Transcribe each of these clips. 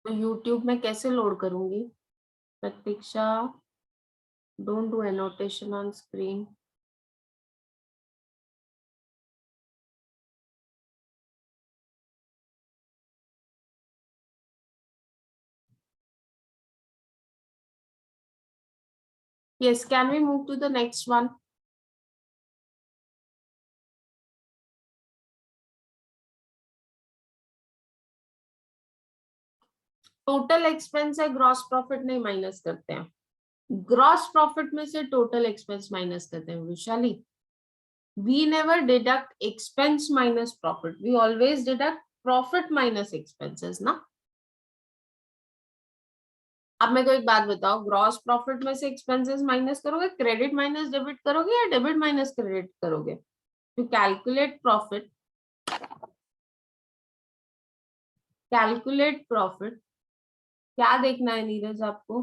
तो यूट्यूब में कैसे लोड करूंगी? Pratiksha, don't do annotation on screen. Yes, can we move to the next one? Total expense है, gross profit नहीं minus करते हैं। ग्रॉस प्रॉफिट में से टोटल एक्सपेंस माइनस करते हैं Vaishali. We never deduct expense minus profit, we always deduct profit minus expenses ना। अब मेरे को एक बात बताओ, ग्रॉस प्रॉफिट में से एक्सपेंसेस माइनस करोगे, क्रेडिट माइनस डेबिट करोगे या डेबिट माइनस क्रेडिट करोगे? टू कैलकुलेट प्रॉफिट, क्या देखना है नीरज आपको?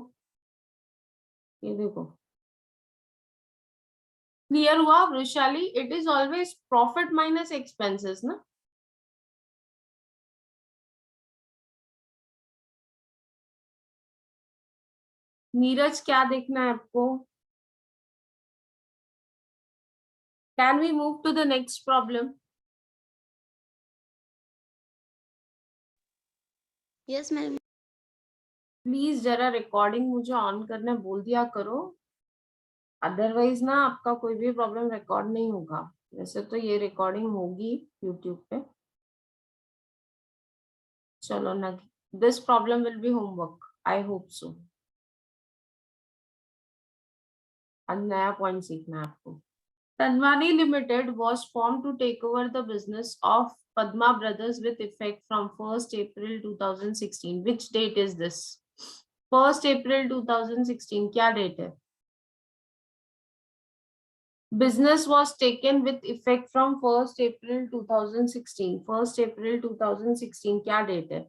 ये देखो, क्लियर हुआ Vrushali? It is always profit minus expenses ना। नीरज क्या देखना है आपको? Can we move to the next problem? Yes ma'am. Please जरा रिकॉर्डिंग मुझे ऑन करने बोल दिया करो, अदरवाइज ना आपका कोई भी प्रॉब्लम रिकॉर्ड नहीं होगा। वैसे तो ये रिकॉर्डिंग होगी यूट्यूब पे। चलो ना, this problem will be homework, I hope so. आज नया पॉइंट सीखना है आपको। Tanwani Limited was formed to take over the business of Padma Brothers with effect from 1st April 2016. Which date is this? 1st April 2016 क्या date है? Business was taken with effect from 1st April 2016. 1st April 2016 क्या date है?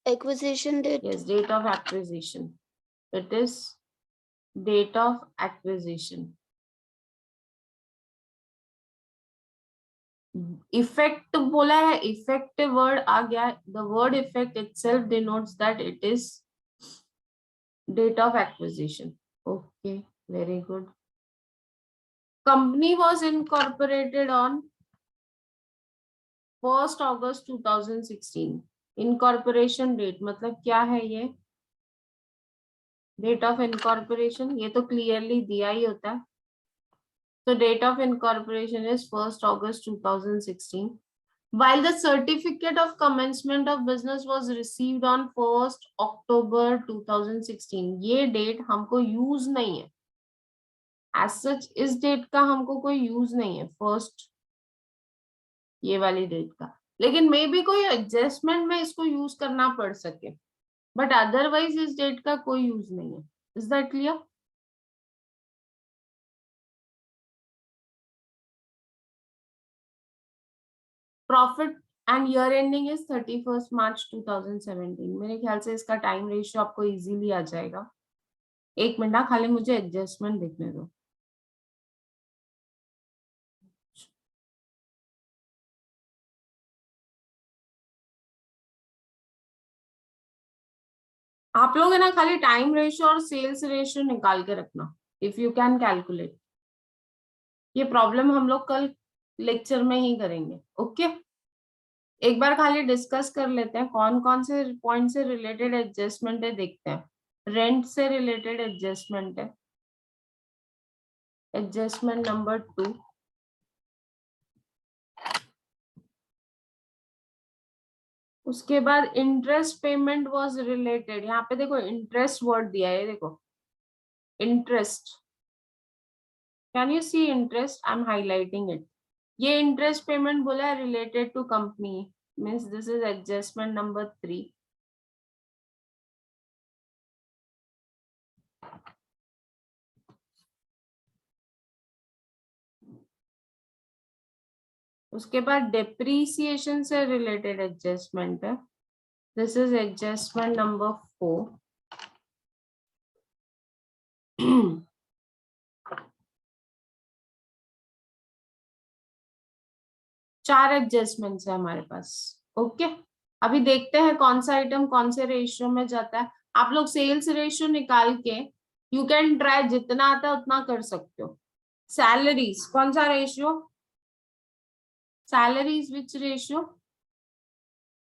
Acquisition date. Yes, date of acquisition. It is date of acquisition. Effect बोला है, effect word आ गया। The word effect itself denotes that it is date of acquisition. Okay, very good. Company was incorporated on 1st August 2016। Incorporation date मतलब क्या है ये? Date of incorporation ये तो क्लियरली दिया ही होता है। तो date of incorporation is 1st August 2016. While the certificate of commencement of business was received on 1st October 2016, ये डेट हमको यूज नहीं है। एज सच इस डेट का हमको कोई यूज नहीं है, फर्स्ट ये वाली डेट का। लेकिन मे बी कोई एडजस्टमेंट में इसको यूज करना पड़ सके, बट अदरवाइज इस डेट का कोई यूज नहीं है। Is that clear? Profit and year ending is 31st March 2017। मेरे ख्याल से इसका टाइम रेशियो आपको इजीली आ जाएगा। एक मिनट ना, खाली मुझे एडजस्टमेंट देखने दो। आप लोग है ना, खाली टाइम रेशियो और सेल्स रेशियो निकाल के रखना, इफ यू कैन कैलकुलेट। ये प्रॉब्लम हम लोग कल लेक्चर में ही करेंगे। ओके, एक बार खाली डिस्कस कर लेते हैं कौन कौन से पॉइंट से रिलेटेड एडजस्टमेंट है, देखते हैं। रेंट से रिलेटेड एडजस्टमेंट है, एडजस्टमेंट नंबर 2। उसके बाद इंटरेस्ट पेमेंट वाज रिलेटेड, यहाँ पे देखो इंटरेस्ट वर्ड दिया है, देखो interest. Can you see interest? I am highlighting it. ये इंटरेस्ट पेमेंट बोला है related to company, means this is adjustment number 3। उसके बाद डेप्रीसिएशन से रिलेटेड एडजस्टमेंट है, दिस इज एडजस्टमेंट नंबर 4। चार एडजस्टमेंट्स है हमारे पास। ओके, अभी देखते हैं कौन सा आइटम कौन से रेशियो में जाता है। आप लोग सेल्स रेशियो निकाल के यू कैन ट्राई, जितना आता है उतना कर सकते हो। सैलरीज कौन सा ratio, salaries which ratio,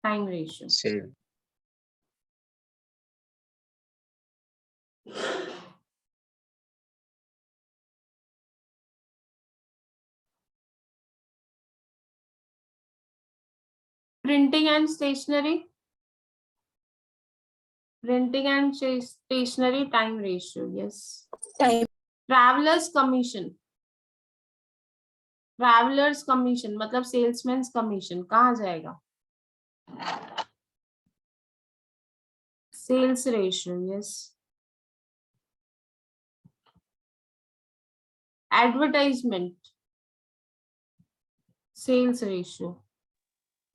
time ratio. Sale printing and stationery, printing and stationery time ratio, yes. Time. Travellers commission, travellers commission मतलब सेल्समैन कमीशन कहाँ जाएगा, sales ratio, yes. Advertisement, sales ratio.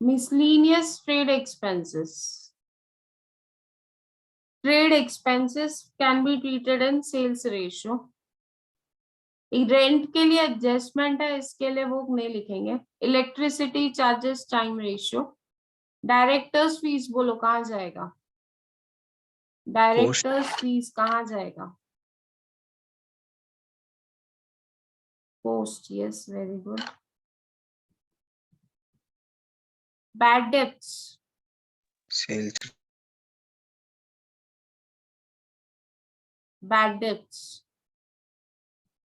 miscellaneous trade expenses, trade expenses can be treated in sales ratio। Rent के लिए adjustment है, इसके लिए वो नहीं लिखेंगे। Electricity charges time ratio. Directors fees बोलो कहाँ जाएगा, डायरेक्टर्स फीस कहाँ जाएगा, post, yes, very good. Bad debts, sales bad debts,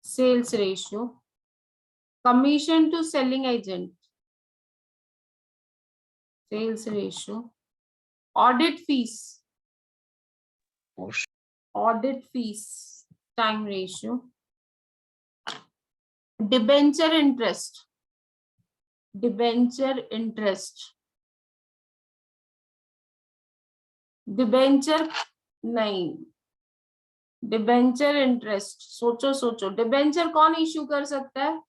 sales ratio। Commission to selling agent, sales ratio। Audit fees, post audit fees, time ratio। Debenture interest, debenture interest, debenture नहीं, debenture interest. सोचो सोचो, debenture कौन issue कर सकता है,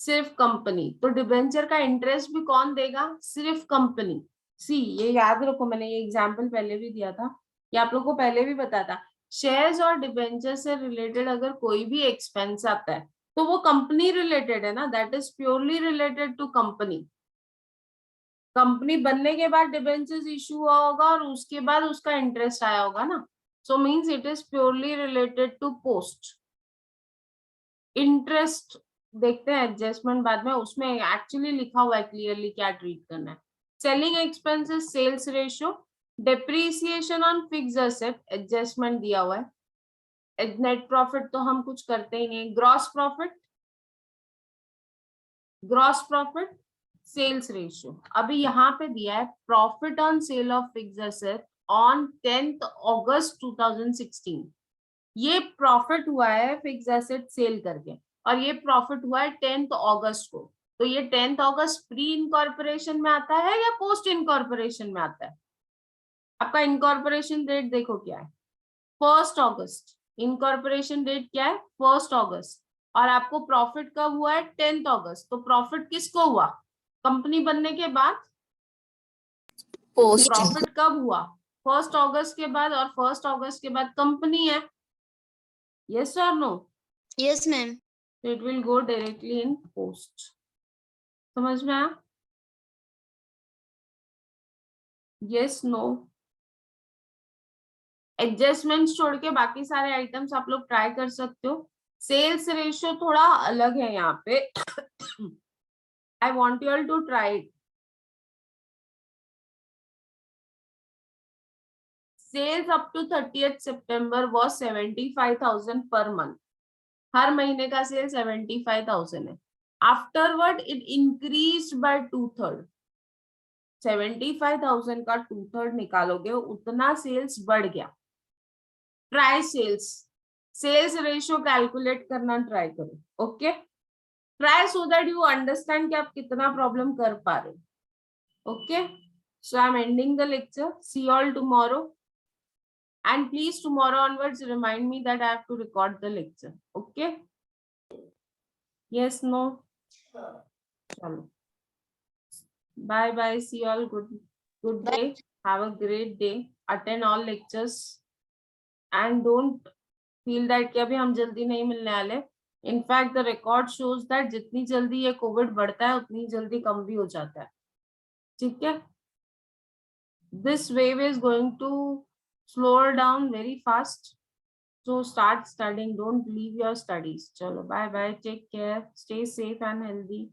सिर्फ company. तो debenture का इंटरेस्ट भी कौन देगा, सिर्फ कंपनी। सी ये याद रखो, मैंने ये एग्जांपल पहले भी दिया था, ये आप लोगों को पहले भी बताया था। शेयर्स और डिबेंचर से रिलेटेड अगर कोई भी एक्सपेंस आता है तो वो कंपनी रिलेटेड है ना, that is purely related to company. Company बनने के बाद डिबेंचर्स इश्यू हुआ होगा और उसके बाद उसका इंटरेस्ट आया होगा ना, so means it is purely related to post. Interest देखते हैं एडजस्टमेंट बाद में, उसमें एक्चुअली लिखा हुआ है क्लियरली क्या ट्रीट करना है। Selling expenses sales ratio. Depreciation on fixed asset adjustment दिया हुआ है। नेट प्रॉफिट तो हम कुछ करते ही नहीं। Gross profit, gross profit sales ratio. अभी यहाँ पे दिया है profit on sale of fixed asset on 10th August 2016। ये प्रॉफिट हुआ है फिक्स एसेट सेल करके, और ये प्रॉफिट हुआ है 10th August को। तो ये 10th August प्री इनकॉर्पोरेशन में आता है या पोस्ट इनकॉर्पोरेशन में आता है? आपका इनकॉर्पोरेशन डेट देखो क्या है, 1st August। इनकॉर्पोरेशन डेट क्या है, 1st August। और आपको प्रॉफिट कब हुआ है, 10th August। तो प्रॉफिट किसको हुआ, कंपनी बनने के बाद। Post. प्रॉफिट कब हुआ, 1st August के बाद, और 1st August के बाद कंपनी है। yes or no? Yes, ma'am. So it will go directly in post। समझ में आया, yes no? एडजस्टमेंट छोड़ के बाकी सारे आइटम्स आप लोग ट्राई कर सकते हो। सेल्स रेशियो थोड़ा अलग है यहाँ पे। I want you all to try it. Sales up to 30th September was 75,000 per month. हर महीने का सेल 75,000 है। Afterward it increase by 2/3। 75,000 का 2/3 निकालोगे उतना सेल्स बढ़ गया। Try sales, sales ratio calculate करना ट्राई करो, okay. Try so that you understand कि आप कितना प्रॉब्लम कर पा रहे हो, okay. So I am ending the lecture, see all tomorrow, and please tomorrow onwards remind me that I have to record the lecture, okay? Yes, no? Chalo. Bye bye, see you all, good day, have a great day, attend all lectures and don't feel that कि अभी हम जल्दी नहीं मिलने वाले। In fact the record shows that जितनी जल्दी ये कोविड बढ़ता है उतनी जल्दी कम भी हो जाता है, ठीक है। this wave is going to slow down very fast. So start studying. Don't leave your studies. Chalo, bye bye. Take care. Stay safe and healthy.